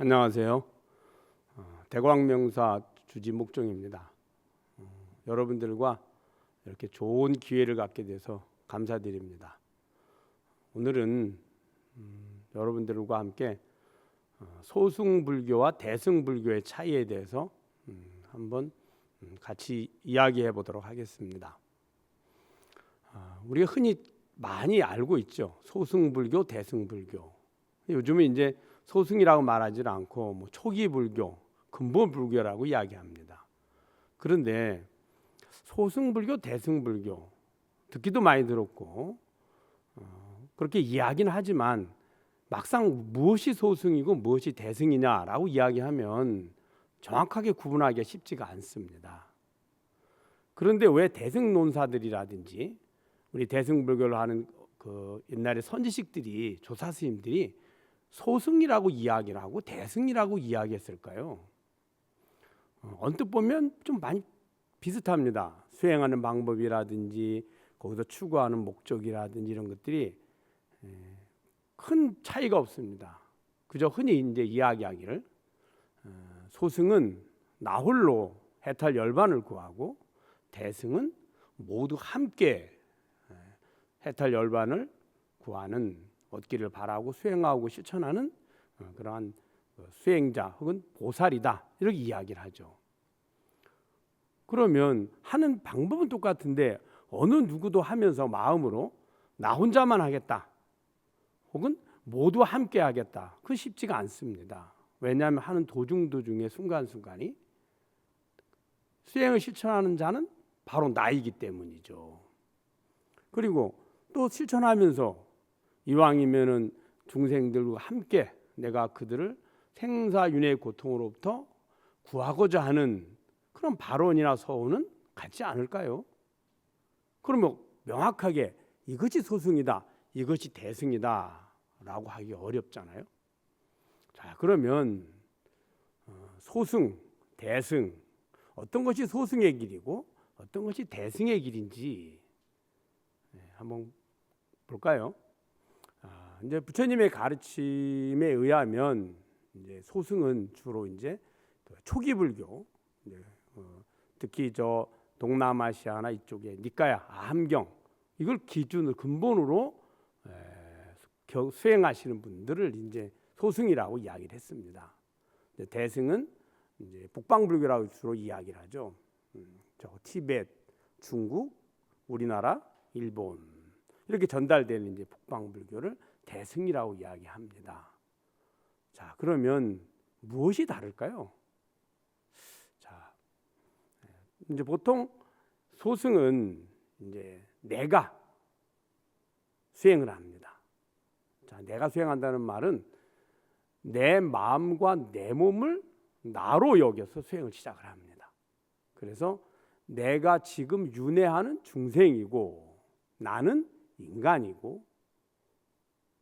안녕하세요. 대광명사 주지목종입니다. 여러분들과 이렇게 좋은 기회를 갖게 돼서 감사드립니다. 오늘은 여러분들과 함께 소승불교와 대승불교의 차이에 대해서 한번 같이 이야기해 보도록 하겠습니다. 우리가 흔히 많이 알고 있죠. 소승불교, 대승불교. 요즘은 이제 소승이라고 말하지 않고 초기 불교, 근본 불교라고 이야기합니다. 그런데 소승불교, 대승불교 듣기도 많이 들었고 그렇게 이야기는 하지만 막상 무엇이 소승이고 무엇이 대승이냐라고 이야기하면 정확하게 구분하기가 쉽지가 않습니다. 그런데 왜 대승론사들이라든지 우리 대승불교를 하는 그 옛날에 선지식들이 조사 스님들이 소승이라고 이야기를 하고 대승이라고 이야기했을까요? 언뜻 보면 좀 많이 비슷합니다. 수행하는 방법이라든지 거기서 추구하는 목적이라든지 이런 것들이 큰 차이가 없습니다. 그저 흔히 이제 이야기하기를 소승은 나 홀로 해탈 열반을 구하고 대승은 모두 함께 해탈 열반을 구하는 얻기를 바라고 수행하고 실천하는 그러한 수행자 혹은 보살이다 이렇게 이야기를 하죠. 그러면 하는 방법은 똑같은데 어느 누구도 하면서 마음으로 나 혼자만 하겠다 혹은 모두 함께 하겠다 그건 쉽지가 않습니다. 왜냐하면 하는 도중도중의 순간순간이 수행을 실천하는 자는 바로 나이기 때문이죠. 그리고 또 실천하면서 이왕이면은 중생들과 함께 내가 그들을 생사윤회의 고통으로부터 구하고자 하는 그런 발언이나 서원은 같지 않을까요? 그러면 명확하게 이것이 소승이다, 이것이 대승이다 라고 하기 어렵잖아요. 자, 그러면 소승, 대승 어떤 것이 소승의 길이고 어떤 것이 대승의 길인지 한번 볼까요? 이제 부처님의 가르침에 의하면 이제 소승은 주로 이제 초기 불교, 특히 저 동남아시아나 이쪽에 니까야, 함경 이걸 기준으로 근본으로 수행하시는 분들을 이제 소승이라고 이야기를 했습니다. 대승은 이제 북방불교라고 주로 이야기를 하죠. 저 티벳, 중국, 우리나라, 일본 이렇게 전달되는 이제 북방불교를 대승이라고 이야기합니다. 자, 그러면 무엇이 다를까요? 자, 이제 보통 소승은 이제 내가 수행을 합니다. 자, 내가 수행한다는 말은 내 마음과 내 몸을 나로 여겨서 수행을 시작을 합니다. 그래서 내가 지금 윤회하는 중생이고 나는 인간이고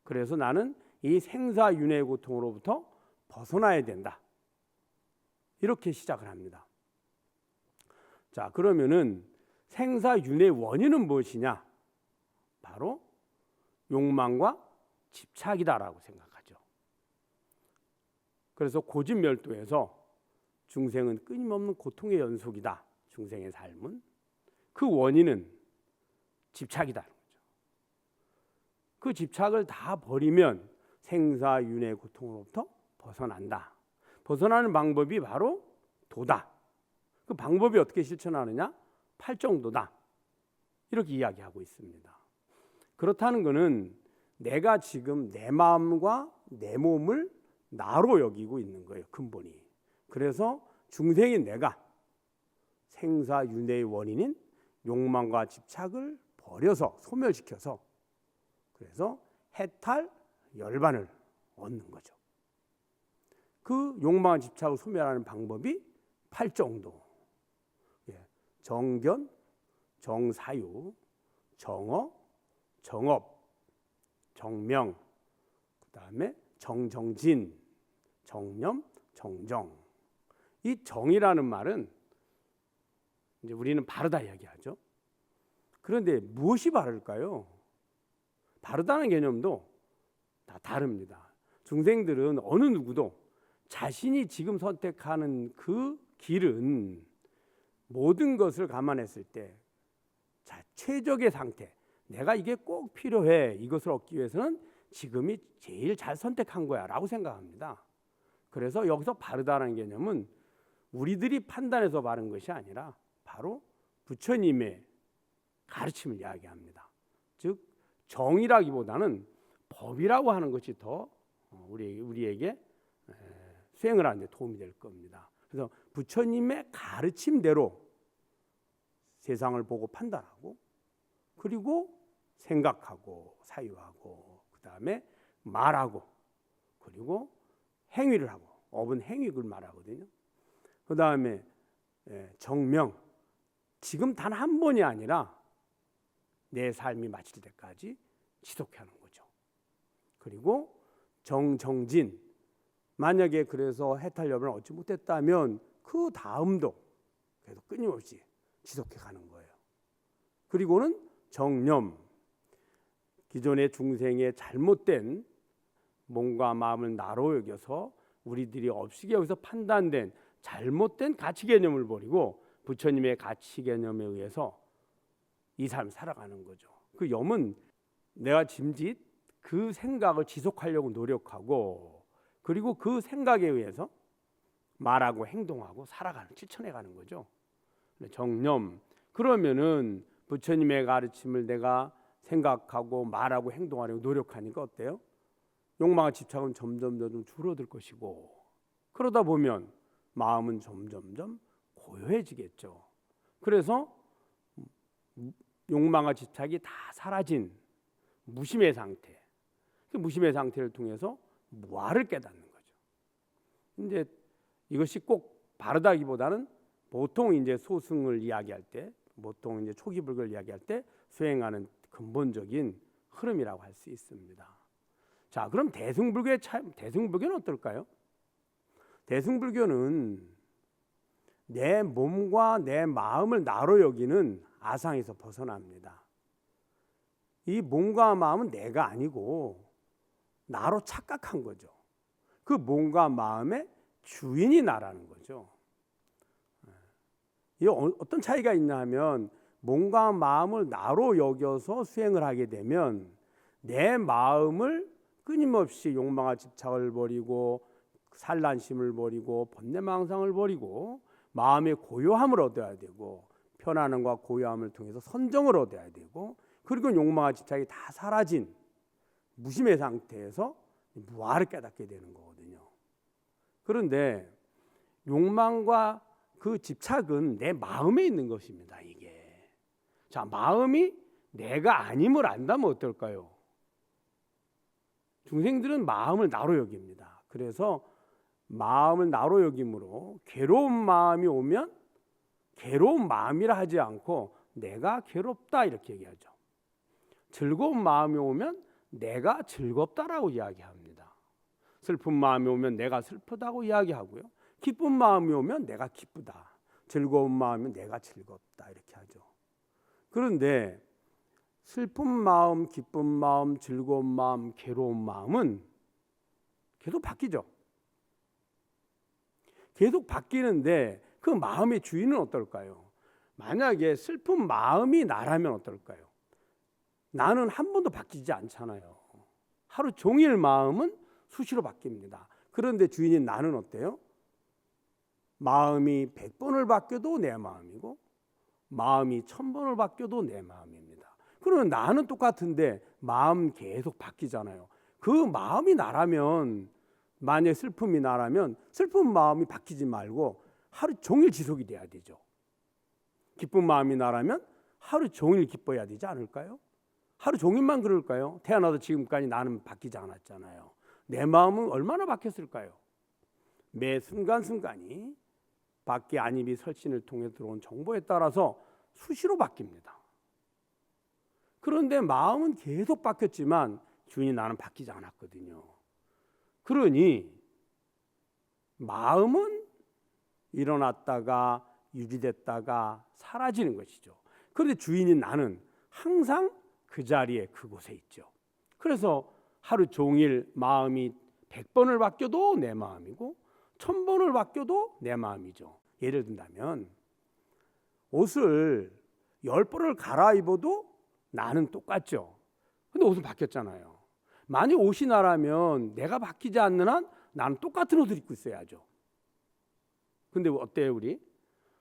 그래서 나는 이 생사윤회의 고통으로부터 벗어나야 된다. 이렇게 시작을 합니다. 자, 그러면은 생사윤회의 원인은 무엇이냐? 바로 욕망과 집착이다라고 생각하죠. 그래서 고집멸도에서 중생은 끊임없는 고통의 연속이다. 중생의 삶은 그 원인은 집착이다. 그 집착을 다 버리면 생사윤회의 고통으로부터 벗어난다. 벗어나는 방법이 바로 도다. 그 방법이 어떻게 실천하느냐? 팔정도다. 이렇게 이야기하고 있습니다. 그렇다는 것은 내가 지금 내 마음과 내 몸을 나로 여기고 있는 거예요. 근본이. 그래서 중생인 내가 생사윤회의 원인인 욕망과 집착을 버려서 소멸시켜서 그래서 해탈 열반을 얻는 거죠. 그 욕망과 집착을 소멸하는 방법이 팔정도. 정견, 정사유, 정어, 정업, 정명, 그다음에 정정진, 정념, 정정. 이 정이라는 말은 이제 우리는 바르다 이야기하죠. 그런데 무엇이 바를까요? 바르다는 개념도 다 다릅니다. 중생들은 어느 누구도 자신이 지금 선택하는 그 길은 모든 것을 감안했을 때 최적의 상태, 내가 이게 꼭 필요해, 이것을 얻기 위해서는 지금이 제일 잘 선택한 거야 라고 생각합니다. 그래서 여기서 바르다는 개념은 우리들이 판단해서 바른 것이 아니라 바로 부처님의 가르침을 이야기합니다. 즉 정이라기보다는 법이라고 하는 것이 더 우리에게 수행을 하는 데 도움이 될 겁니다. 그래서 부처님의 가르침대로 세상을 보고 판단하고, 그리고 생각하고 사유하고, 그 다음에 말하고, 그리고 행위를 하고, 업은 행위를 말하거든요. 그 다음에 정명, 지금 단 한 번이 아니라 내 삶이 마칠 때까지 지속하는 거죠. 그리고 정진, 만약에 그래서 해탈염을 얻지 못했다면 그 다음도 계속 끊임없이 지속해 가는 거예요. 그리고는 정념, 기존의 중생의 잘못된 몸과 마음을 나로 여겨서 우리들이 업식에 여기서 판단된 잘못된 가치 개념을 버리고 부처님의 가치 개념에 의해서 이 삶을 살아가는 거죠. 그 염은 내가 짐짓 그 생각을 지속하려고 노력하고, 그리고 그 생각에 의해서 말하고 행동하고 살아가는, 실천해가는 거죠. 정념, 그러면은 부처님의 가르침을 내가 생각하고 말하고 행동하려고 노력하니까 어때요? 욕망과 집착은 점점 줄어들 것이고, 그러다 보면 마음은 점점 고요해지겠죠. 그래서 욕망과 집착이 다 사라진 무심의 상태, 그 무심의 상태를 통해서 무아를 깨닫는 거죠. 이제 이것이 꼭 바르다기보다는 보통 이제 소승을 이야기할 때, 보통 이제 초기 불교를 이야기할 때 수행하는 근본적인 흐름이라고 할 수 있습니다. 자, 그럼 대승불교는 어떨까요? 대승불교는 내 몸과 내 마음을 나로 여기는 아상에서 벗어납니다. 이 몸과 마음은 내가 아니고 나로 착각한 거죠. 그 몸과 마음의 주인이 나라는 거죠. 이 어떤 차이가 있냐 하면, 몸과 마음을 나로 여겨서 수행을 하게 되면 내 마음을 끊임없이 욕망과 집착을 버리고 산란심을 버리고 번뇌망상을 버리고 마음의 고요함을 얻어야 되고, 편안함과 고요함을 통해서 선정을 얻어야 되고, 그리고 욕망과 집착이 다 사라진 무심의 상태에서 무아를 깨닫게 되는 거거든요. 그런데 욕망과 그 집착은 내 마음에 있는 것입니다. 이게, 자, 마음이 내가 아님을 안다면 어떨까요? 중생들은 마음을 나로 여깁니다. 그래서 마음을 나로 여김으로 괴로운 마음이 오면 괴로운 마음이라 하지 않고 내가 괴롭다 이렇게 얘기하죠. 즐거운 마음이 오면 내가 즐겁다라고 이야기합니다. 슬픈 마음이 오면 내가 슬프다고 이야기하고요. 기쁜 마음이 오면 내가 기쁘다, 즐거운 마음이면 내가 즐겁다 이렇게 하죠. 그런데 슬픈 마음, 기쁜 마음, 즐거운 마음, 괴로운 마음은 계속 바뀌죠. 계속 바뀌는데 그 마음의 주인은 어떨까요? 만약에 슬픈 마음이 나라면 어떨까요? 나는 한 번도 바뀌지 않잖아요. 하루 종일 마음은 수시로 바뀝니다. 그런데 주인인 나는 어때요? 마음이 100번을 바뀌어도 내 마음이고 마음이 1000번을 바뀌어도 내 마음입니다. 그러면 나는 똑같은데 마음 계속 바뀌잖아요. 그 마음이 나라면, 만약 슬픔이 나라면 슬픈 마음이 바뀌지 말고 하루 종일 지속이 돼야 되죠. 기쁜 마음이 나라면 하루 종일 기뻐야 되지 않을까요? 하루 종일만 그럴까요? 태어나서 지금까지 나는 바뀌지 않았잖아요. 내 마음은 얼마나 바뀌었을까요? 매 순간순간이 밖에 안입이 설신을 통해 들어온 정보에 따라서 수시로 바뀝니다. 그런데 마음은 계속 바뀌었지만 주인이 나는 바뀌지 않았거든요. 그러니 마음은 일어났다가 유지됐다가 사라지는 것이죠. 그런데 주인인 나는 항상 그 자리에 그곳에 있죠. 그래서 하루 종일 마음이 100번을 바뀌어도 내 마음이고 1000번을 바뀌어도 내 마음이죠. 예를 든다면 옷을 10번을 갈아입어도 나는 똑같죠. 근데 옷은 바뀌었잖아요. 만약 옷이 나라면 내가 바뀌지 않는 한 나는 똑같은 옷을 입고 있어야죠. 근데 어때요 우리?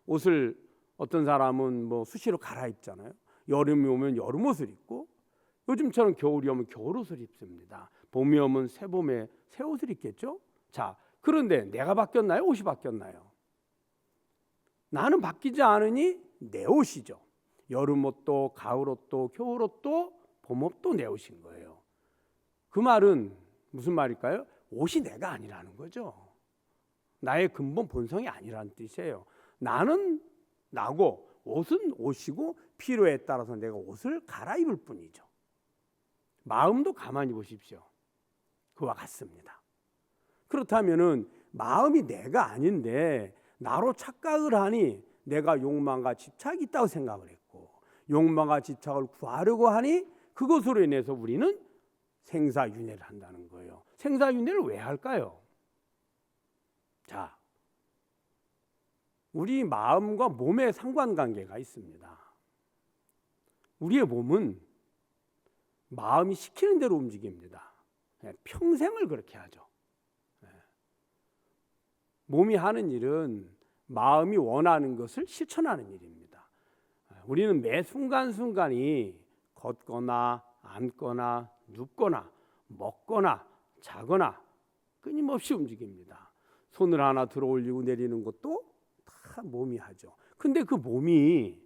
옷을 어떤 사람은 뭐 수시로 갈아입잖아요. 여름이 오면 여름 옷을 입고, 요즘처럼 겨울이 오면 겨울 옷을 입습니다. 봄이 오면 새 봄에 새 옷을 입겠죠. 자, 그런데 내가 바뀌었나요? 옷이 바뀌었나요? 나는 바뀌지 않으니 내 옷이죠. 여름 옷도 가을 옷도 겨울 옷도 봄 옷도 내 옷인 거예요. 그 말은 무슨 말일까요? 옷이 내가 아니라는 거죠. 나의 근본 본성이 아니라는 뜻이에요. 나는 나고 옷은 옷이고 필요에 따라서 내가 옷을 갈아입을 뿐이죠. 마음도 가만히 보십시오. 그와 같습니다. 그렇다면은 마음이 내가 아닌데 나로 착각을 하니 내가 욕망과 집착이 있다고 생각을 했고, 욕망과 집착을 구하려고 하니 그것으로 인해서 우리는 생사윤회를 한다는 거예요. 생사윤회를 왜 할까요? 자, 우리 마음과 몸의 상관관계가 있습니다. 우리의 몸은 마음이 시키는 대로 움직입니다. 평생을 그렇게 하죠. 몸이 하는 일은 마음이 원하는 것을 실천하는 일입니다. 우리는 매 순간순간이 걷거나 앉거나 눕거나 먹거나 자거나 끊임없이 움직입니다. 손을 하나 들어 올리고 내리는 것도 다 몸이 하죠. 근데 그 몸이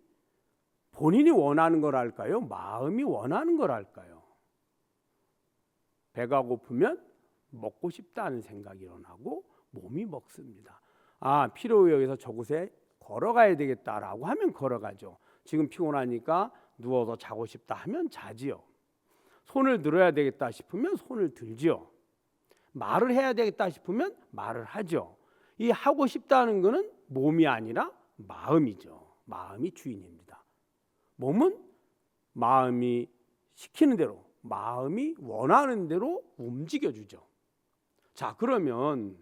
본인이 원하는 걸 할까요? 마음이 원하는 걸 할까요? 배가 고프면 먹고 싶다는 생각이 일어나고 몸이 먹습니다. 아, 필요해 여기서 저곳에 걸어가야 되겠다라고 하면 걸어가죠. 지금 피곤하니까 누워서 자고 싶다 하면 자지요. 손을 들어야 되겠다 싶으면 손을 들지요. 말을 해야 되겠다 싶으면 말을 하죠. 이 하고 싶다는 것은 몸이 아니라 마음이죠. 마음이 주인입니다. 몸은 마음이 시키는 대로, 마음이 원하는 대로 움직여주죠. 자, 그러면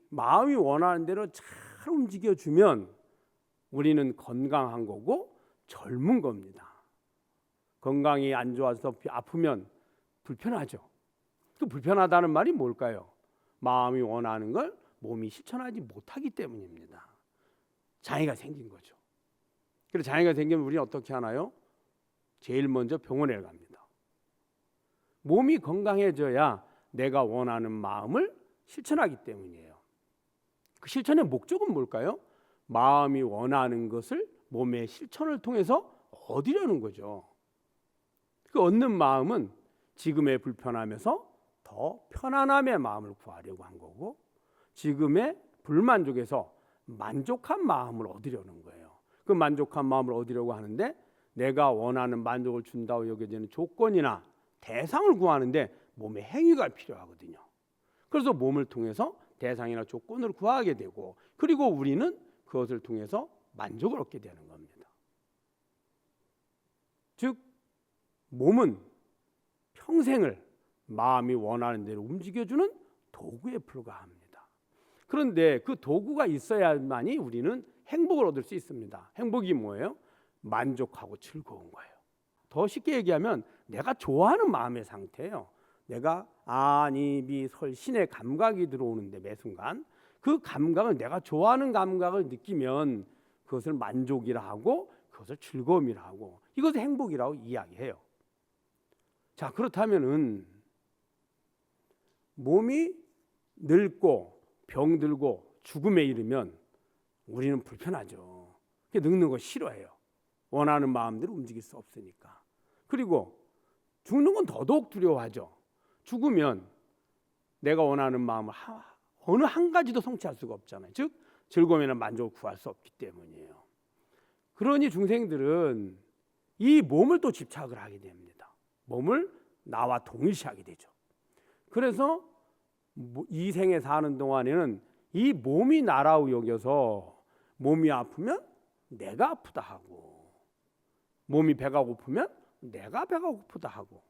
마음이 원하는 대로 잘 움직여주면 우리는 건강한 거고 젊은 겁니다. 건강이 안 좋아서 아프면 불편하죠. 그 불편하다는 말이 뭘까요? 마음이 원하는 걸 몸이 실천하지 못하기 때문입니다. 장애가 생긴 거죠. 그래서 장애가 생기면 우리는 어떻게 하나요? 제일 먼저 병원에 갑니다. 몸이 건강해져야 내가 원하는 마음을 실천하기 때문이에요. 그 실천의 목적은 뭘까요? 마음이 원하는 것을 몸의 실천을 통해서 얻으려는 거죠. 그 얻는 마음은 지금의 불편함에서 더 편안함의 마음을 구하려고 한 거고, 지금의 불만족에서 만족한 마음을 얻으려는 거예요. 그 만족한 마음을 얻으려고 하는데 내가 원하는 만족을 준다고 여겨지는 조건이나 대상을 구하는데 몸의 행위가 필요하거든요. 그래서 몸을 통해서 대상이나 조건을 구하게 되고, 그리고 우리는 그것을 통해서 만족을 얻게 되는 겁니다. 즉 몸은 평생을 마음이 원하는 대로 움직여주는 도구에 불과합니다. 그런데 그 도구가 있어야만이 우리는 행복을 얻을 수 있습니다. 행복이 뭐예요? 만족하고 즐거운 거예요. 더 쉽게 얘기하면 내가 좋아하는 마음의 상태예요. 내가 아니 비설 신의 감각이 들어오는데 매 순간 그 감각을, 내가 좋아하는 감각을 느끼면 그것을 만족이라 하고 그것을 즐거움이라 하고 이것을 행복이라고 이야기해요. 자, 그렇다면은 몸이 늙고 병들고 죽음에 이르면 우리는 불편하죠. 늙는 거 싫어해요. 원하는 마음대로 움직일 수 없으니까. 그리고 죽는 건 더더욱 두려워하죠. 죽으면 내가 원하는 마음을 어느 한 가지도 성취할 수가 없잖아요. 즉 즐거움이나 만족을 구할 수 없기 때문이에요. 그러니 중생들은 이 몸을 또 집착을 하게 됩니다. 몸을 나와 동일시하게 되죠. 그래서 이 생에 사는 동안에는 이 몸이 나라고 여겨서 몸이 아프면 내가 아프다 하고, 몸이 배가 고프면 내가 배가 고프다 하고,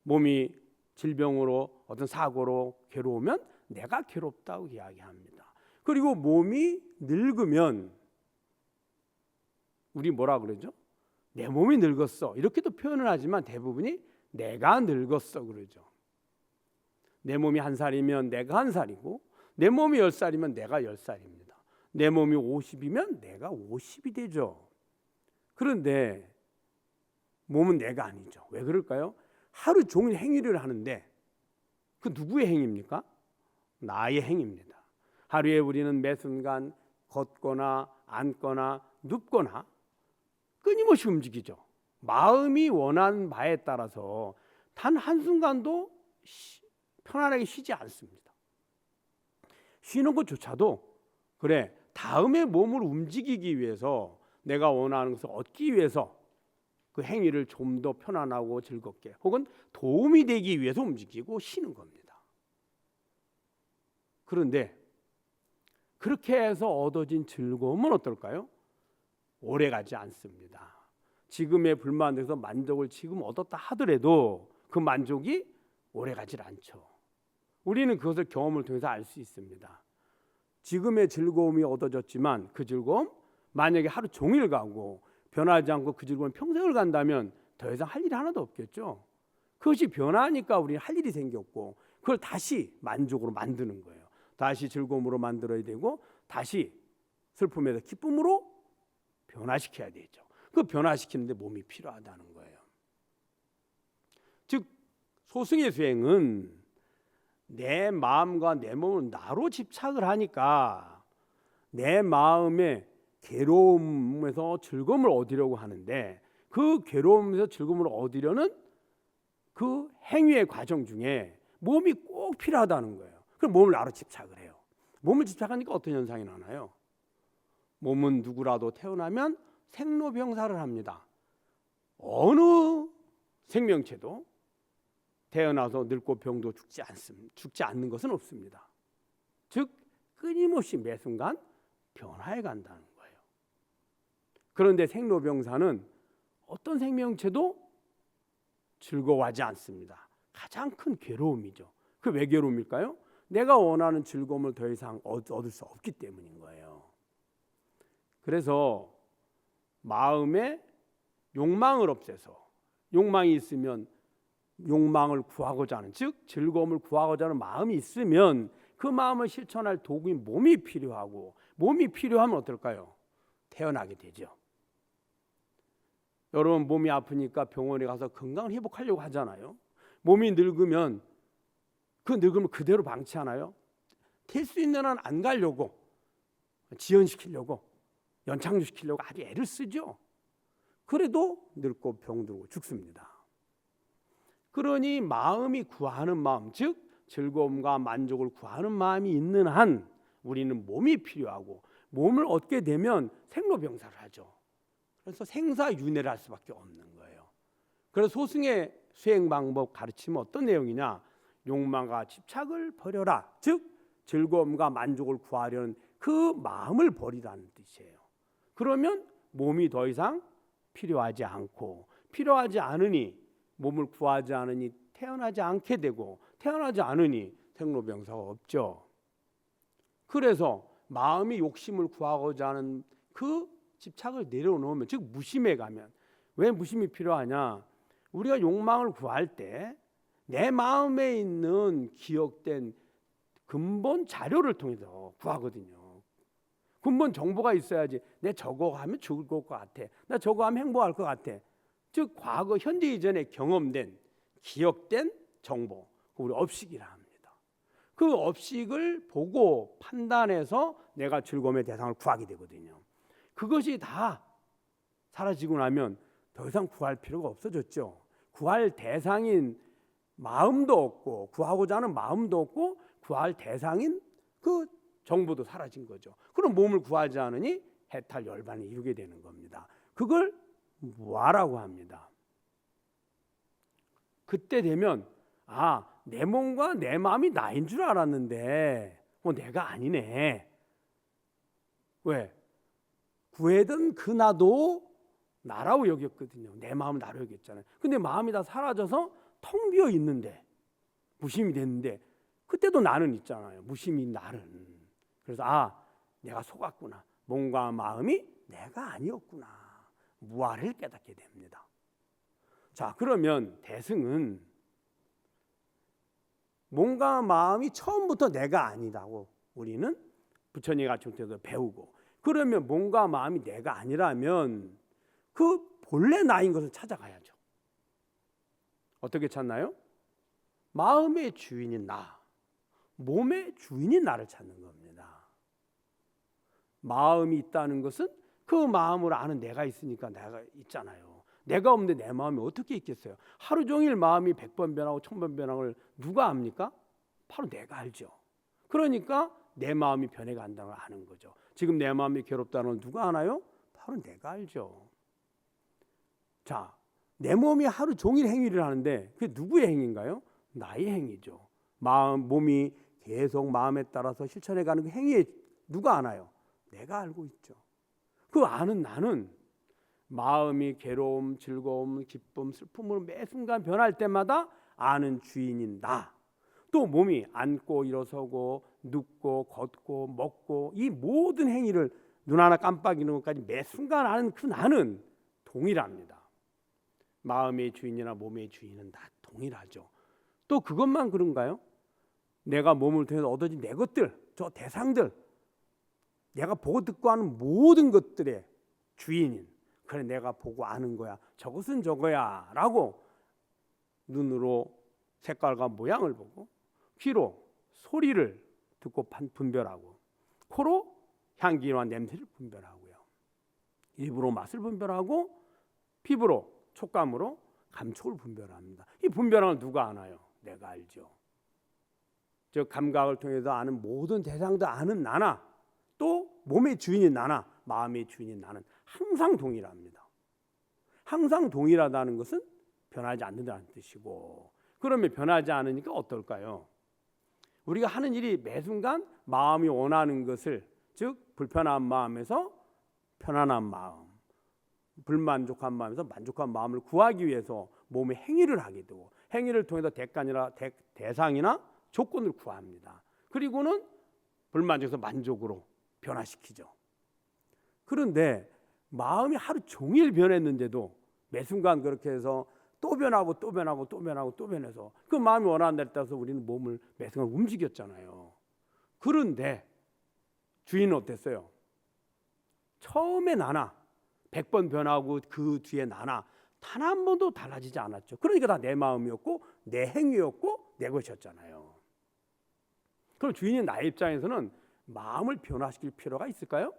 몸이 질병으로 어떤 사고로 괴로우면 내가 괴롭다고 이야기합니다. 그리고 몸이 늙으면 우리 뭐라 그러죠? 내 몸이 늙었어 이렇게도 표현을 하지만 대부분이 내가 늙었어 그러죠. 내 몸이 1살이면 내가 1살이고 내 몸이 10살이면 내가 10살입니다. 내 몸이 50이면 내가 50이 되죠. 그런데 몸은 내가 아니죠. 왜 그럴까요? 하루 종일 행위를 하는데 그 누구의 행위입니까? 나의 행위입니다. 하루에 우리는 매 순간 걷거나 앉거나 눕거나 끊임없이 움직이죠. 마음이 원하는 바에 따라서 단 한순간도 편안하게 쉬지 않습니다. 쉬는 것조차도 그래 다음에 몸을 움직이기 위해서 내가 원하는 것을 얻기 위해서 그 행위를 좀 더 편안하고 즐겁게 혹은 도움이 되기 위해서 움직이고 쉬는 겁니다. 그런데 그렇게 해서 얻어진 즐거움은 어떨까요? 오래가지 않습니다. 지금의 불만족에서 만족을 지금 얻었다 하더라도 그 만족이 오래가질 않죠. 우리는 그것을 경험을 통해서 알 수 있습니다. 지금의 즐거움이 얻어졌지만 그 즐거움 만약에 하루 종일 가고 변하지 않고 그 즐거움 평생을 간다면 더 이상 할 일이 하나도 없겠죠. 그것이 변하니까 우리는 할 일이 생겼고 그걸 다시 만족으로 만드는 거예요. 다시 즐거움으로 만들어야 되고 다시 슬픔에서 기쁨으로 변화시켜야 되죠. 그 변화시키는데 몸이 필요하다는 거예요. 즉 소승의 수행은 내 마음과 내 몸을 나로 집착을 하니까 내 마음의 괴로움에서 즐거움을 얻으려고 하는데 그 괴로움에서 즐거움을 얻으려는 그 행위의 과정 중에 몸이 꼭 필요하다는 거예요. 그럼 몸을 나로 집착을 해요. 몸을 집착하니까 어떤 현상이 나나요? 몸은 누구라도 태어나면 생로병사를 합니다. 어느 생명체도 태어나서 늙고 병도 죽지 않는 것은 없습니다. 즉 끊임없이 매 순간 변화해 간다는 거예요. 그런데 생로병사는 어떤 생명체도 즐거워하지 않습니다. 가장 큰 괴로움이죠. 그 왜 괴로움일까요? 내가 원하는 즐거움을 더 이상 얻을 수 없기 때문인 거예요. 그래서 마음에 욕망을 없애서 욕망이 있으면 욕망을 구하고자 하는 즉 즐거움을 구하고자 하는 마음이 있으면 그 마음을 실천할 도구인 몸이 필요하고 몸이 필요하면 어떨까요? 태어나게 되죠. 여러분 몸이 아프니까 병원에 가서 건강을 회복하려고 하잖아요. 몸이 늙으면 그 늙음을 그대로 방치하나요? 될 수 있는 한 안 가려고 지연시키려고 연장시키려고 아주 애를 쓰죠. 그래도 늙고 병들고 죽습니다. 그러니 마음이 구하는 마음, 즉 즐거움과 만족을 구하는 마음이 있는 한 우리는 몸이 필요하고 몸을 얻게 되면 생로병사를 하죠. 그래서 생사윤회를 할 수밖에 없는 거예요. 그래서 소승의 수행 방법 가르치면 어떤 내용이냐? 욕망과 집착을 버려라. 즉 즐거움과 만족을 구하려는 그 마음을 버리라는 뜻이에요. 그러면 몸이 더 이상 필요하지 않고 필요하지 않으니 몸을 구하지 않으니 태어나지 않게 되고 태어나지 않으니 생로병사가 없죠. 그래서 마음이 욕심을 구하고자 하는 그 집착을 내려놓으면 즉 무심에 가면 왜 무심이 필요하냐? 우리가 욕망을 구할 때 내 마음에 있는 기억된 근본 자료를 통해서 구하거든요. 근본 정보가 있어야지 내 저거 하면 죽을 것 같아. 나 저거 하면 행복할 것 같아. 즉 과거, 현재 이전에 경험된 기억된 정보, 우리 업식이라 합니다. 그 업식을 보고 판단해서 내가 즐거움의 대상을 구하게 되거든요. 그것이 다 사라지고 나면 더 이상 구할 필요가 없어졌죠. 구할 대상인 마음도 없고 구하고자 하는 마음도 없고 구할 대상인 그 정보도 사라진 거죠. 그럼 몸을 구하지 않으니 해탈 열반을 이루게 되는 겁니다. 그걸 무아라고 합니다. 그때 되면 내 몸과 내 마음이 나인 줄 알았는데 내가 아니네. 왜? 구해던 그 나도 나라고 여겼거든요. 내 마음은 나로 여겼잖아요. 근데 마음이 다 사라져서 텅 비어 있는데 무심이 됐는데 그때도 나는 있잖아요. 무심인 나는. 그래서 내가 속았구나. 몸과 마음이 내가 아니었구나. 무아를 깨닫게 됩니다. 자, 그러면 대승은 몸과 마음이 처음부터 내가 아니다고 우리는 부처님 같은 때도 배우고, 그러면 몸과 마음이 내가 아니라면 그 본래 나인 것을 찾아가야죠. 어떻게 찾나요? 마음의 주인인 나, 몸의 주인인 나를 찾는 겁니다. 마음이 있다는 것은 그 마음을 아는 내가 있으니까 내가 있잖아요. 내가 없는데 내 마음이 어떻게 있겠어요? 하루 종일 마음이 100번 변하고 1000번 변하고 누가 압니까? 바로 내가 알죠. 그러니까 내 마음이 변해간다는 걸 아는 거죠. 지금 내 마음이 괴롭다는 걸 누가 아나요? 바로 내가 알죠. 자, 내 몸이 하루 종일 행위를 하는데 그게 누구의 행위인가요? 나의 행위죠. 몸이 계속 마음에 따라서 실천해가는 그 행위에 누가 아나요? 내가 알고 있죠. 그 아는 나는 마음이 괴로움, 즐거움, 기쁨, 슬픔으로 매 순간 변할 때마다 아는 주인인 나. 또 몸이 앉고 일어서고 눕고 걷고 먹고 이 모든 행위를 눈 하나 깜빡이는 것까지 매 순간 아는 그 나는 동일합니다. 마음의 주인이나 몸의 주인은 다 동일하죠. 또 그것만 그런가요? 내가 몸을 통해서 얻어진 내 것들, 저 대상들, 내가 보고 듣고 하는 모든 것들의 주인인, 그래 내가 보고 아는 거야, 저것은 저거야 라고 눈으로 색깔과 모양을 보고, 귀로 소리를 듣고 분별하고, 코로 향기와 냄새를 분별하고요, 입으로 맛을 분별하고, 피부로 촉감으로 감촉을 분별합니다. 이 분별을 누가 아나요? 내가 알죠. 즉 감각을 통해서 아는 모든 대상도 아는 나나, 또 몸의 주인인 나나 마음의 주인인 나는 항상 동일합니다. 항상 동일하다는 것은 변하지 않는다는 뜻이고, 그러면 변하지 않으니까 어떨까요? 우리가 하는 일이 매 순간 마음이 원하는 것을, 즉 불편한 마음에서 편안한 마음, 불만족한 마음에서 만족한 마음을 구하기 위해서 몸의 행위를 하게 되고, 행위를 통해서 대상이나 조건을 구합니다. 그리고는 불만족에서 만족으로 변화시키죠. 그런데 마음이 하루 종일 변했는데도 매 순간 그렇게 해서 또 변하고 또 변하고 또 변하고 또 변해서 그 마음이 원하는 데에 따라서 우리는 몸을 매 순간 움직였잖아요. 그런데 주인은 어땠어요? 처음에 나나 100번 변하고 그 뒤에 나나 단 한 번도 달라지지 않았죠. 그러니까 다 내 마음이었고 내 행위였고 내 것이었잖아요. 그럼 주인인 나의 입장에서는 마음을 변화시킬 필요가 있을까요?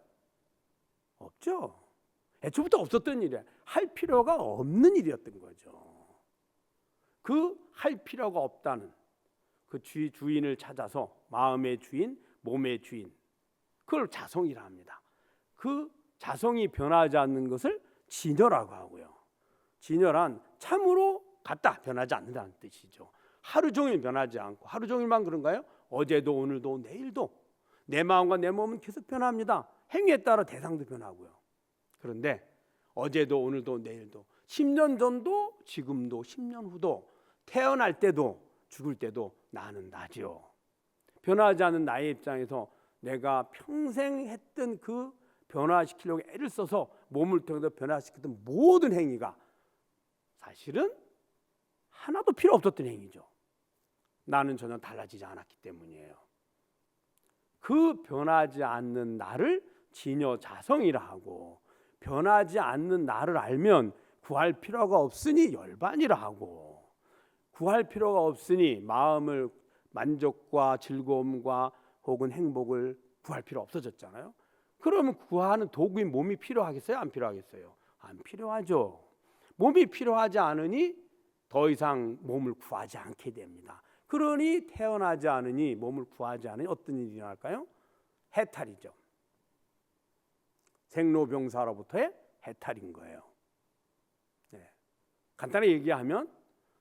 없죠. 애초부터 없었던 일이야. 할 필요가 없는 일이었던 거죠. 그 할 필요가 없다는 그 주인을 찾아서 마음의 주인, 몸의 주인, 그걸 자성이라 합니다. 그 자성이 변하지 않는 것을 진여라고 하고요. 진여란 참으로 같다, 변하지 않는다는 뜻이죠. 하루 종일 변하지 않고, 하루 종일만 그런가요? 어제도 오늘도 내일도 내 마음과 내 몸은 계속 변합니다. 행위에 따라 대상도 변하고요. 그런데 어제도 오늘도 내일도 10년 전도 지금도 10년 후도 태어날 때도 죽을 때도 나는 나죠. 변하지 않는 나의 입장에서 내가 평생 했던 그 변화시키려고 애를 써서 몸을 통해서 변화시켰던 모든 행위가 사실은 하나도 필요 없었던 행위죠. 나는 전혀 달라지지 않았기 때문이에요. 그 변하지 않는 나를 진여자성이라 하고, 변하지 않는 나를 알면 구할 필요가 없으니 열반이라 하고, 구할 필요가 없으니 마음을 만족과 즐거움과 혹은 행복을 구할 필요 없어졌잖아요. 그러면 구하는 도구인 몸이 필요하겠어요? 안 필요하겠어요? 안 필요하죠. 몸이 필요하지 않으니 더 이상 몸을 구하지 않게 됩니다. 그러니 태어나지 않으니, 몸을 구하지 않으니 어떤 일이 일어날까요? 해탈이죠. 생로병사로부터의 해탈인 거예요. 네. 간단히 얘기하면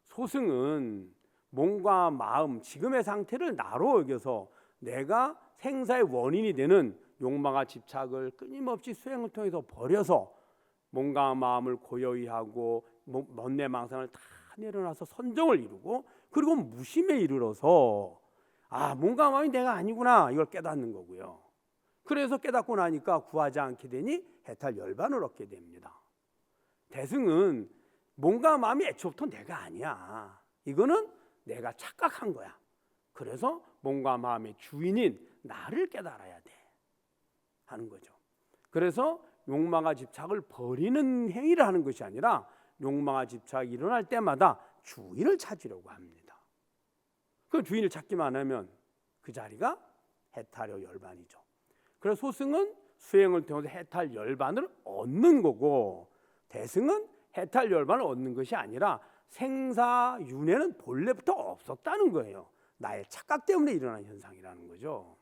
소승은 몸과 마음, 지금의 상태를 나로 여겨서 내가 생사의 원인이 되는 욕망과 집착을 끊임없이 수행을 통해서 버려서 몸과 마음을 고요히 하고 번뇌망상을 다 내려놔서 선정을 이루고, 그리고 무심에 이르러서 몸과 마음이 내가 아니구나 이걸 깨닫는 거고요. 그래서 깨닫고 나니까 구하지 않게 되니 해탈 열반을 얻게 됩니다. 대승은 몸과 마음이 애초부터 내가 아니야. 이거는 내가 착각한 거야. 그래서 몸과 마음의 주인인 나를 깨달아야 돼 하는 거죠. 그래서 욕망과 집착을 버리는 행위를 하는 것이 아니라 욕망과 집착이 일어날 때마다 주인을 찾으려고 합니다. 그 주인을 찾기만 하면 그 자리가 해탈의 열반이죠. 그래서 소승은 수행을 통해서 해탈 열반을 얻는 거고, 대승은 해탈 열반을 얻는 것이 아니라 생사윤회는 본래부터 없었다는 거예요. 나의 착각 때문에 일어난 현상이라는 거죠.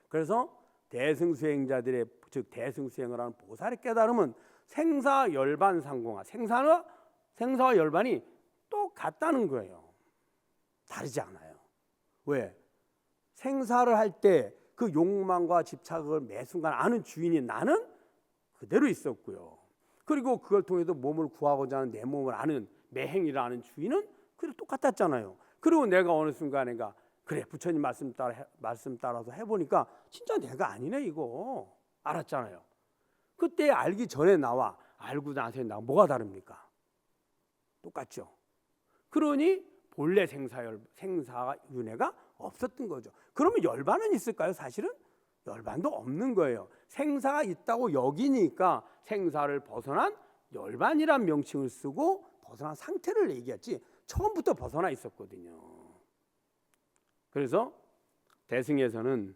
그래서 대승수행자들의, 즉 대승수행을 하는 보살의 깨달음은 생사열반 상공하, 생사와 열반이 똑같다는 거예요. 다르지 않아요. 왜? 생사를 할 때 그 욕망과 집착을 매 순간 아는 주인인 나는 그대로 있었고요. 그리고 그걸 통해서 몸을 구하고자 하는 내 몸을 아는 매행이라 하는 주인은 그대로 똑같았잖아요. 그리고 내가 어느 순간에가 그래 부처님 말씀 따라서 해보니까 진짜 내가 아니네 이거 알았잖아요. 그때 알기 전에 나와 알고 나서 나와 뭐가 다릅니까? 똑같죠. 그러니 본래 생사윤회가 없었던 거죠. 그러면 열반은 있을까요? 사실은 열반도 없는 거예요. 생사가 있다고 여기니까 생사를 벗어난 열반이란 명칭을 쓰고 벗어난 상태를 얘기했지 처음부터 벗어나 있었거든요. 그래서 대승에서는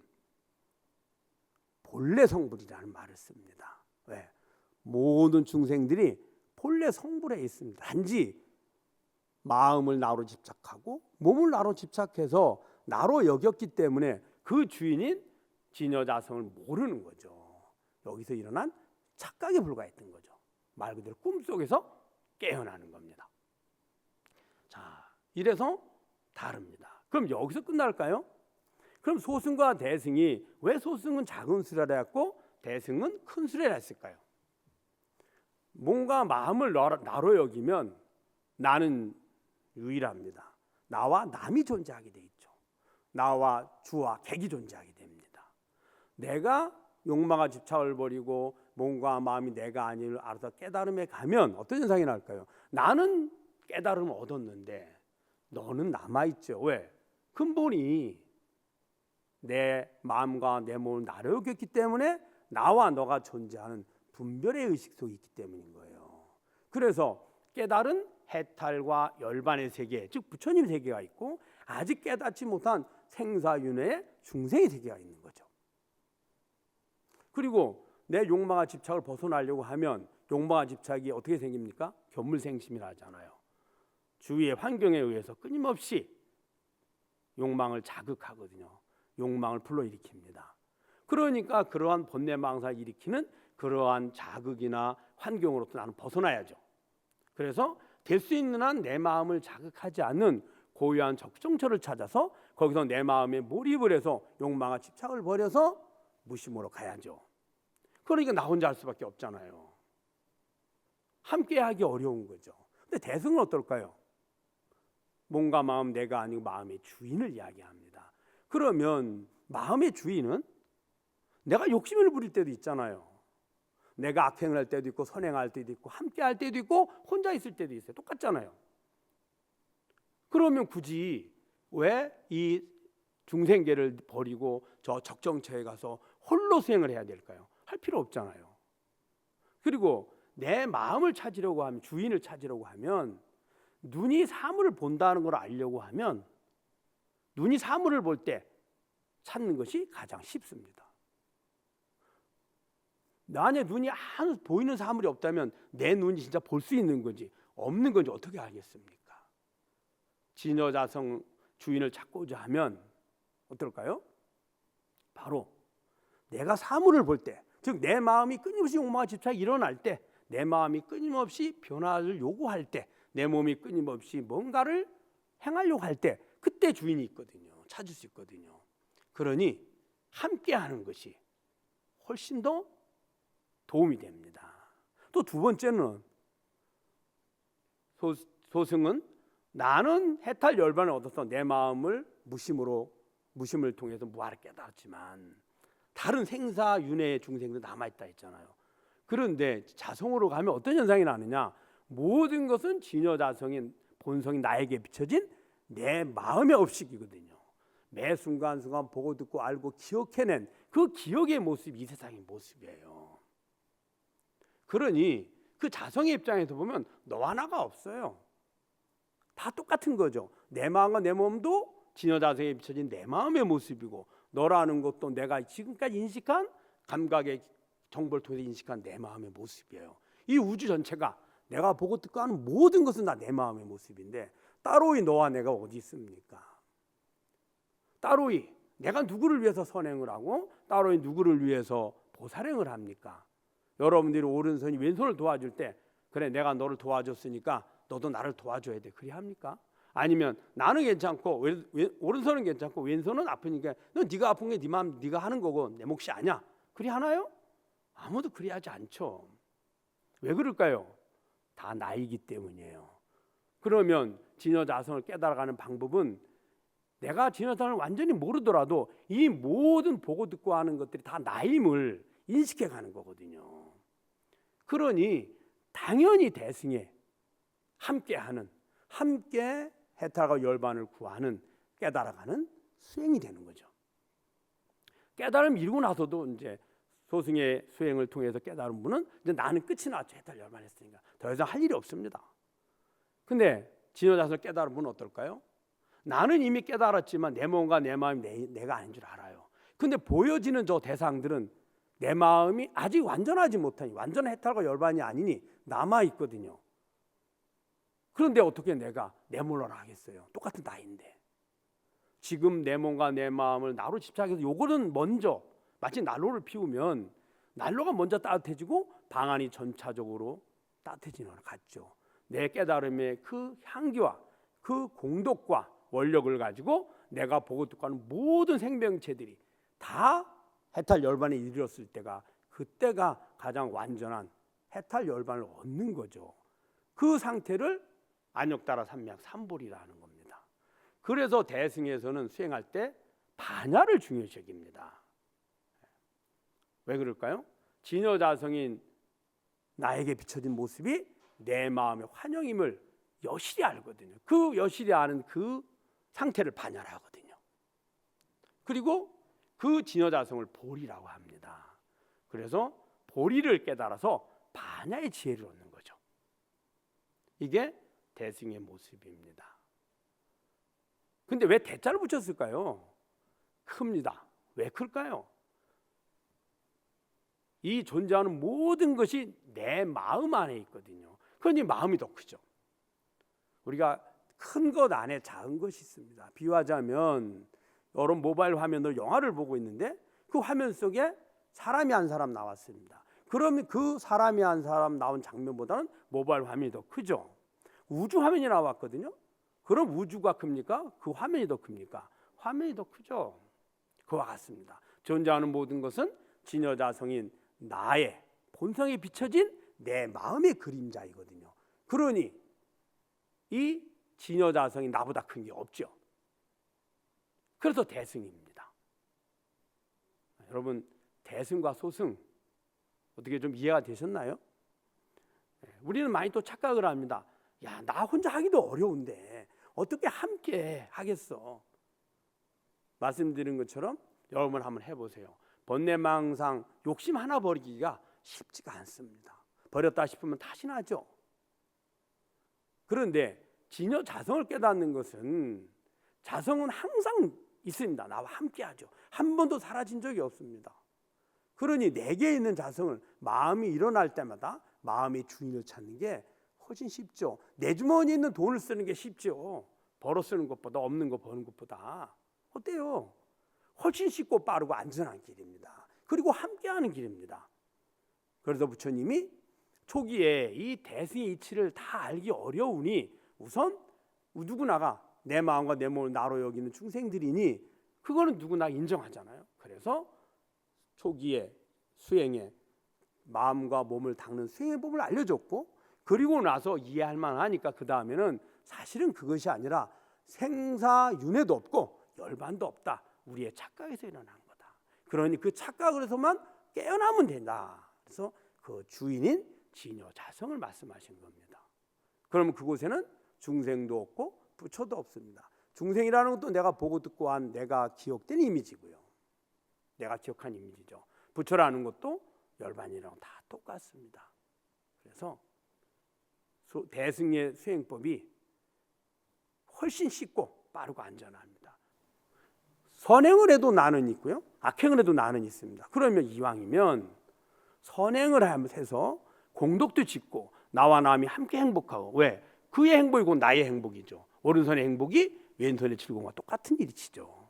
본래 성불이라는 말을 씁니다. 왜? 모든 중생들이 본래 성불에 있습니다. 단지 마음을 나로 집착하고 몸을 나로 집착해서 나로 여겼기 때문에 그 주인인 진여자성을 모르는 거죠. 여기서 일어난 착각에 불과했던 거죠. 말 그대로 꿈속에서 깨어나는 겁니다. 자, 이래서 다릅니다. 그럼 여기서 끝날까요? 그럼 소승과 대승이 왜 소승은 작은 수레라 했고 대승은 큰 수레라 했을까요? 몸과 마음을 나로 여기면 나는 유일합니다. 나와 남이 존재하게 돼 있죠. 나와 주와 객이 존재하게 됩니다. 내가 욕망과 집착을 버리고 몸과 마음이 내가 아님을 알아서 깨달음에 가면 어떤 현상이 날까요? 나는 깨달음을 얻었는데 너는 남아있죠. 왜? 근본이 내 마음과 내 몸을 나로 여겼기 때문에 나와 너가 존재하는 분별의 의식 속에 있기 때문인 거예요. 그래서 깨달은 해탈과 열반의 세계, 즉 부처님 세계가 있고 아직 깨닫지 못한 생사윤회의 중생의 세계가 있는 거죠. 그리고 내 욕망과 집착을 벗어나려고 하면 욕망과 집착이 어떻게 생깁니까? 견물생심이라 하잖아요. 주위의 환경에 의해서 끊임없이 욕망을 자극하거든요. 욕망을 불러일으킵니다. 그러니까 그러한 번뇌망사를 일으키는 그러한 자극이나 환경으로부터 나는 벗어나야죠. 그래서 될 수 있는 한 내 마음을 자극하지 않는 고유한 적정처를 찾아서 거기서 내 마음에 몰입을 해서 욕망과 집착을 버려서 무심으로 가야죠. 그러니까 나 혼자 할 수밖에 없잖아요. 함께하기 어려운 거죠. 근데 대승은 어떨까요? 몸과 마음 내가 아니고 마음의 주인을 이야기합니다. 그러면 마음의 주인은 내가 욕심을 부릴 때도 있잖아요. 내가 악행을 할 때도 있고 선행할 때도 있고 함께 할 때도 있고 혼자 있을 때도 있어요. 똑같잖아요. 그러면 굳이 왜 이 중생계를 버리고 저 적정처에 가서 홀로 수행을 해야 될까요? 할 필요 없잖아요. 그리고 내 마음을 찾으려고 하면, 주인을 찾으려고 하면 눈이 사물을 본다는 걸 알려고 하면 눈이 사물을 볼 때 찾는 것이 가장 쉽습니다. 만약 눈이 아무 보이는 사물이 없다면 내 눈이 진짜 볼 수 있는 건지 없는 건지 어떻게 알겠습니까? 진여자성 주인을 찾고자 하면 어떨까요? 바로 내가 사물을 볼 때, 즉 내 마음이 끊임없이 욕망과 집착이 일어날 때, 내 마음이 끊임없이 변화를 요구할 때, 내 몸이 끊임없이 뭔가를 행하려고 할 때 그때 주인이 있거든요. 찾을 수 있거든요. 그러니 함께하는 것이 훨씬 더 도움이 됩니다. 또 두 번째는 소승은 나는 해탈 열반을 얻어서 내 마음을 무심을 통해서 무아를 깨달았지만 다른 생사 윤회의 중생도 남아있다 했잖아요. 그런데 자성으로 가면 어떤 현상이 나느냐? 모든 것은 진여자성인 본성이 나에게 비춰진 내 마음의 업식이거든요. 매 순간순간 보고 듣고 알고 기억해낸 그 기억의 모습이 이 세상의 모습이에요. 그러니 그 자성의 입장에서 보면 너와 나가 없어요. 다 똑같은 거죠. 내 마음과 내 몸도 진여자성에 비춰진 내 마음의 모습이고, 너라는 것도 내가 지금까지 인식한 감각의 정보를 통해서 인식한 내 마음의 모습이에요. 이 우주 전체가 내가 보고 듣고 하는 모든 것은 다 내 마음의 모습인데, 따로이 너와 내가 어디 있습니까? 따로이 내가 누구를 위해서 선행을 하고 따로이 누구를 위해서 보살행을 합니까? 여러분들이 오른손이 왼손을 도와줄 때, 그래 내가 너를 도와줬으니까 너도 나를 도와줘야 돼, 그리 합니까? 아니면 나는 괜찮고 오른손은 괜찮고 왼손은 아프니까 너 네가 아픈 게 네 마음 네가 하는 거고 내 몫이 아니야, 그리 하나요? 아무도 그리 하지 않죠. 왜 그럴까요? 다 나이기 때문이에요. 그러면 진여자성을 깨달아가는 방법은, 내가 진여자성을 완전히 모르더라도 이 모든 보고 듣고 하는 것들이 다 나임을 인식해 가는 거거든요. 그러니 당연히 대승에 함께 해탈과 열반을 구하는, 깨달아가는 수행이 되는 거죠. 깨달음 이루고 나서도 이제 소승의 수행을 통해서 깨달은 분은 이제 나는 끝이 났죠. 해탈 열반했으니까 더 이상 할 일이 없습니다. 근데 진여자성을 깨달은 분은 어떨까요? 나는 이미 깨달았지만 내 몸과 내 마음이 내가 아닌 줄 알아요. 근데 보여지는 저 대상들은 내 마음이 아직 완전하지 못하니, 완전한 해탈과 열반이 아니니 남아 있거든요. 그런데 어떻게 내가 내 몸으로 하겠어요? 똑같은 나인데. 지금 내 몸과 내 마음을 나로 집착해서 요거는 먼저, 마치 난로를 피우면 난로가 먼저 따뜻해지고 방안이 전차적으로 따뜻해지는 것 같죠. 내 깨달음의 그 향기와 그 공덕과 원력을 가지고 내가 보고 듣고 하는 모든 생명체들이 다 해탈 열반에 이르렀을 때가, 그때가 가장 완전한 해탈 열반을 얻는 거죠. 그 상태를 안욕따라 삼약 삼볼이라는 겁니다. 그래서 대승에서는 수행할 때 반야를 중요시 여깁니다. 왜 그럴까요? 진여자성인 나에게 비춰진 모습이 내 마음의 환영임을 여실히 알거든요. 그 여실히 아는 그 상태를 반야라 하거든요. 그리고 그 진여자성을 보리라고 합니다. 그래서 보리를 깨달아서 반야의 지혜를 얻는 거죠. 이게 대승의 모습입니다. 근데 왜 대자를 붙였을까요? 큽니다. 왜 클까요? 이 존재하는 모든 것이 내 마음 안에 있거든요. 그러니 마음이 더 크죠. 우리가 큰 것 안에 작은 것이 있습니다. 비유하자면 여러분 모바일 화면으로 영화를 보고 있는데 그 화면 속에 사람이 한 사람 나왔습니다. 그러면 그 사람이 한 사람 나온 장면보다는 모바일 화면이 더 크죠. 우주 화면이 나왔거든요. 그럼 우주가 큽니까? 그 화면이 더 큽니까? 화면이 더 크죠. 그와 같습니다. 존재하는 모든 것은 진여자성인 나의 본성에 비춰진 내 마음의 그림자이거든요. 그러니 이 진여자성이 나보다 큰 게 없죠. 그래서 대승입니다. 여러분, 대승과 소승 어떻게 좀 이해가 되셨나요? 우리는 많이 또 착각을 합니다. 야, 나 혼자 하기도 어려운데 어떻게 함께 하겠어? 말씀드린 것처럼 여러분 한번 해보세요. 번뇌망상 욕심 하나 버리기가 쉽지가 않습니다. 버렸다 싶으면 다시 나죠. 그런데 진여자성을 깨닫는 것은, 자성은 항상 있습니다. 나와 함께 하죠. 한 번도 사라진 적이 없습니다. 그러니 내게 있는 자성을 마음이 일어날 때마다 마음의 주인을 찾는 게 훨씬 쉽죠. 내 주머니에 있는 돈을 쓰는 게 쉽죠. 벌어 쓰는 것보다, 없는 거 버는 것보다. 어때요? 훨씬 쉽고 빠르고 안전한 길입니다. 그리고 함께하는 길입니다. 그래서 부처님이 초기에 이 대승의 이치를 다 알기 어려우니 우선 누구나가 내 마음과 내 몸을 나로 여기는 중생들이니 그거는 누구나 인정하잖아요. 그래서 초기에 수행에 마음과 몸을 닦는 수행의 법을 알려줬고, 그리고 나서 이해할 만하니까 그 다음에는 사실은 그것이 아니라 생사윤회도 없고 열반도 없다. 우리의 착각에서 일어난 거다. 그러니 그 착각으로서만 깨어나면 된다. 그래서 그 주인인 진여자성을 말씀하신 겁니다. 그러면 그곳에는 중생도 없고 부처도 없습니다. 중생이라는 것도 내가 보고 듣고 한 내가 기억된 이미지고요. 내가 기억한 이미지죠. 부처라는 것도 열반이랑 다 똑같습니다. 그래서 대승의 수행법이 훨씬 쉽고 빠르고 안전합니다. 선행을 해도 나는 있고요, 악행을 해도 나는 있습니다. 그러면 이왕이면 선행을 해서 공덕도 짓고 나와 남이 함께 행복하고, 왜? 그의 행복이고 나의 행복이죠. 오른손의 행복이 왼손의 즐거움과 똑같은 일이죠.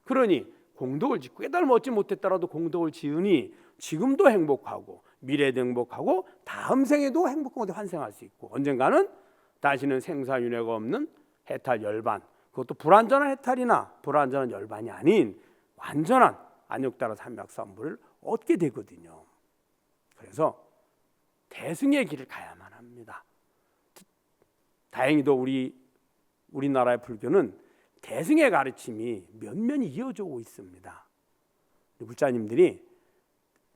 그러니 공덕을 짓고 깨달음 얻지 못했더라도 공덕을 지으니 지금도 행복하고 미래도 행복하고 다음 생에도 행복하게 환생할 수 있고, 언젠가는 다시는 생사윤회가 없는 해탈 열반, 그것도 불완전한 해탈이나 불완전한 열반이 아닌 완전한 안욕따라 삼약삼부를 얻게 되거든요. 그래서 대승의 길을 가야만 합니다. 다행히도 우리나라의 불교는 대승의 가르침이 면면이 이어져 오고 있습니다. 불자님들이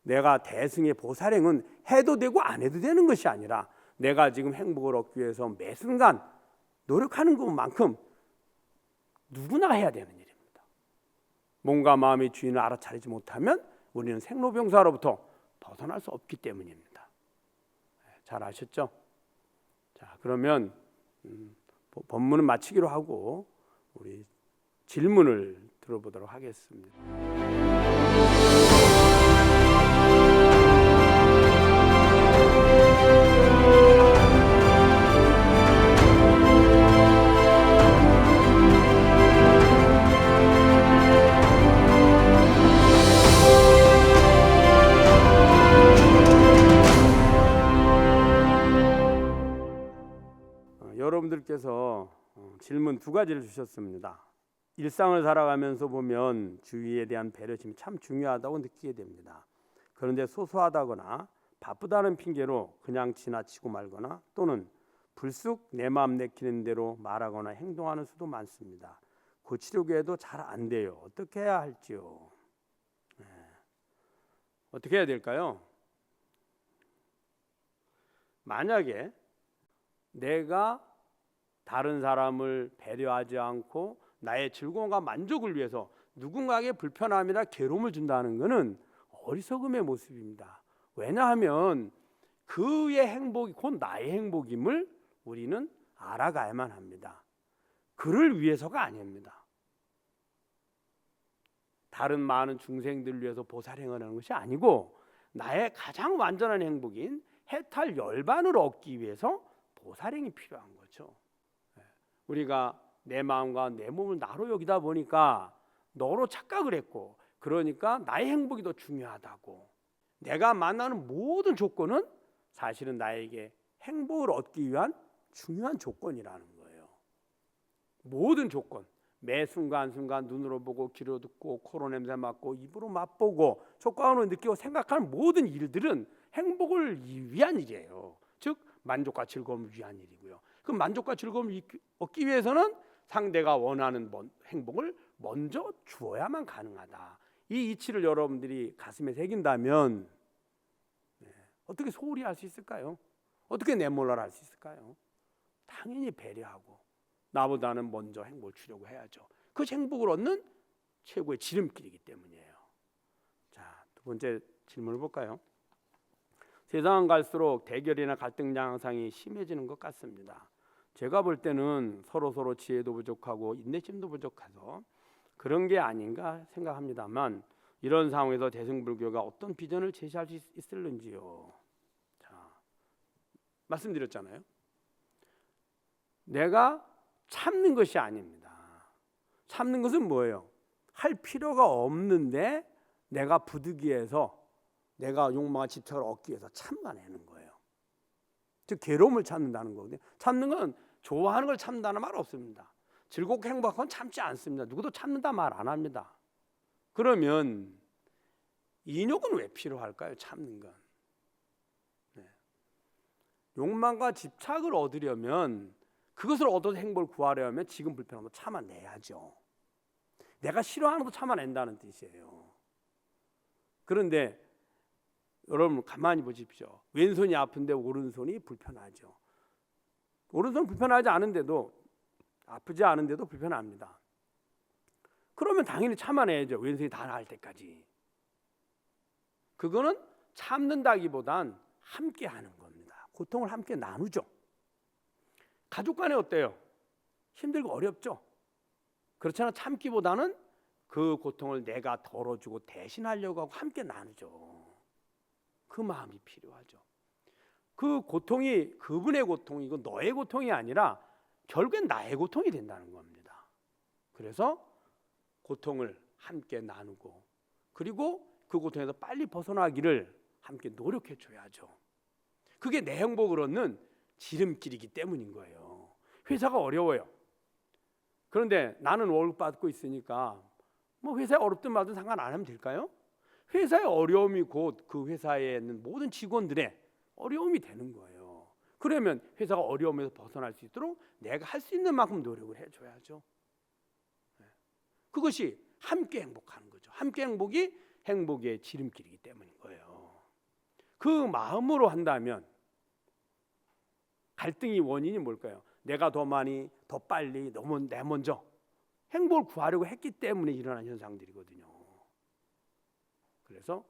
내가 대승의 보살행은 해도 되고 안 해도 되는 것이 아니라 내가 지금 행복을 얻기 위해서 매 순간 노력하는 것만큼 누구나 해야 되는 일입니다. 몸과 마음의 주인을 알아차리지 못하면 우리는 생로병사로부터 벗어날 수 없기 때문입니다. 잘 아셨죠? 자, 그러면 법문은 마치기로 하고 우리 질문을 들어보도록 하겠습니다. 여러분들께서 질문 두 가지를 주셨습니다. 일상을 살아가면서 보면 주위에 대한 배려심이 참 중요하다고 느끼게 됩니다. 그런데 소소하다거나 바쁘다는 핑계로 그냥 지나치고 말거나 또는 불쑥 내 마음 내키는 대로 말하거나 행동하는 수도 많습니다. 고치려고 해도 잘 안 돼요. 어떻게 해야 할지요? 어떻게 해야 될까요? 만약에 내가 다른 사람을 배려하지 않고 나의 즐거움과 만족을 위해서 누군가에게 불편함이나 괴로움을 준다는 것은 어리석음의 모습입니다. 왜냐하면 그의 행복이 곧 나의 행복임을 우리는 알아가야만 합니다. 그를 위해서가 아닙니다. 다른 많은 중생들을 위해서 보살행을 하는 것이 아니고 나의 가장 완전한 행복인 해탈 열반을 얻기 위해서 보살행이 필요한 거죠. 우리가 내 마음과 내 몸을 나로 여기다 보니까 너로 착각을 했고, 그러니까 나의 행복이 더 중요하다고. 내가 만나는 모든 조건은 사실은 나에게 행복을 얻기 위한 중요한 조건이라는 거예요. 모든 조건, 매 순간순간 눈으로 보고 귀로 듣고 코로 냄새 맡고 입으로 맛보고 촉감으로 느끼고 생각하는 모든 일들은 행복을 위한 일이에요. 즉 만족과 즐거움을 위한 일이고요. 그 만족과 즐거움을 얻기 위해서는 상대가 원하는 행복을 먼저 주어야만 가능하다. 이 이치를 여러분들이 가슴에 새긴다면 어떻게 소홀히 할 수 있을까요? 어떻게 내몰라를 할 수 있을까요? 당연히 배려하고 나보다는 먼저 행복을 주려고 해야죠. 그 행복을 얻는 최고의 지름길이기 때문이에요. 자, 두 번째 질문을 볼까요? 세상은 갈수록 대결이나 갈등 양상이 심해지는 것 같습니다. 제가 볼 때는 서로 지혜도 부족하고 인내심도 부족해서 그런 게 아닌가 생각합니다만, 이런 상황에서 대승불교가 어떤 비전을 제시할 수 있을는지요. 자, 말씀드렸잖아요. 내가 참는 것이 아닙니다. 참는 것은 뭐예요? 할 필요가 없는데 내가 부득이해서 내가 욕망과 집착을 얻기 위해서 참아내는 거예요. 즉 괴로움을 참는다는 거거든요. 참는 건 좋아하는 걸 참는다는 말 없습니다. 즐겁고 행복한 건 참지 않습니다. 누구도 참는다 말 안 합니다. 그러면 인욕은 왜 필요할까요? 참는 건. 욕망과 집착을 얻으려면 그것을 얻어서 행복을 구하려면 지금 불편한 거 참아내야죠. 내가 싫어하는 것도 참아낸다는 뜻이에요. 그런데 여러분 가만히 보십시오. 왼손이 아픈데 오른손이 불편하죠. 오른손 불편하지 않은데도, 아프지 않은데도 불편합니다. 그러면 당연히 참아내야죠. 왼손이 다 나을 때까지. 그거는 참는다기보단 함께 하는 겁니다. 고통을 함께 나누죠. 가족 간에 어때요? 힘들고 어렵죠. 그렇잖아. 참기보다는 그 고통을 내가 덜어주고 대신하려고 하고 함께 나누죠. 그 마음이 필요하죠. 그 고통이 그분의 고통이고 너의 고통이 아니라 결국엔 나의 고통이 된다는 겁니다. 그래서 고통을 함께 나누고, 그리고 그 고통에서 빨리 벗어나기를 함께 노력해 줘야죠. 그게 내 행복을 얻는 지름길이기 때문인 거예요. 회사가 어려워요. 그런데 나는 월급 받고 있으니까 뭐 회사에 어렵든 말든 상관 안 하면 될까요? 회사의 어려움이 곧 그 회사에 있는 모든 직원들의 어려움이 되는 거예요. 그러면 회사가 어려움에서 벗어날 수 있도록 내가 할 수 있는 만큼 노력을 해줘야죠. 그것이 함께 행복하는 거죠. 함께 행복이 행복의 지름길이기 때문인 거예요. 그 마음으로 한다면 갈등이 원인이 뭘까요? 내가 더 많이, 더 빨리, 너무 내 먼저 행복을 구하려고 했기 때문에 일어난 현상들이거든요. 그래서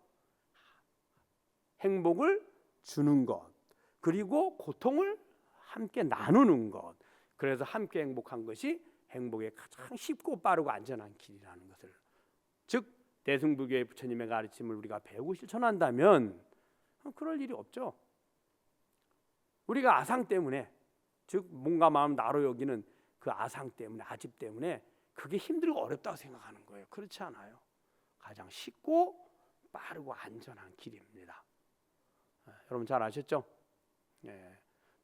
행복을 주는 것, 그리고 고통을 함께 나누는 것, 그래서 함께 행복한 것이 행복의 가장 쉽고 빠르고 안전한 길이라는 것을, 즉 대승불교의 부처님의 가르침을 우리가 배우고 실천한다면 그럴 일이 없죠. 우리가 아상 때문에, 즉 몸과 마음 나로 여기는 그 아상 때문에, 아집 때문에 그게 힘들고 어렵다고 생각하는 거예요. 그렇지 않아요. 가장 쉽고 빠르고 안전한 길입니다. 여러분 잘 아셨죠?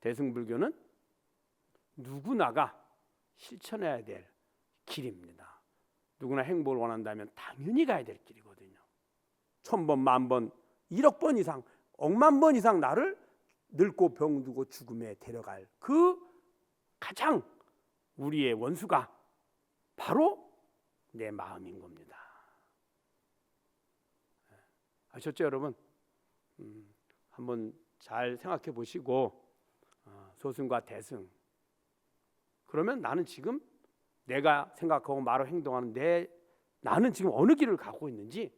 대승불교는 누구나가 실천해야 될 길입니다. 누구나 행복을 원한다면 당연히 가야 될 길이거든요. 1000번, 10,000번, 1억 번 이상, 억만 번 이상 나를 늙고 병들고 죽음에 데려갈 그 가장 우리의 원수가 바로 내 마음인 겁니다. 아셨죠, 여러분? 한번 잘 생각해 보시고 소승과 대승, 그러면 나는 지금 내가 생각하고 말하고 행동하는 나는 지금 어느 길을 가고 있는지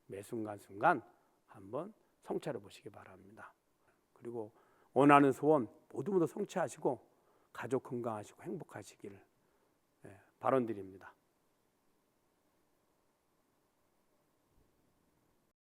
매 순간순간 한번 성찰해 보시기 바랍니다. 그리고 원하는 소원 모두 성취하시고 가족 건강하시고 행복하시기를 바라드립니다.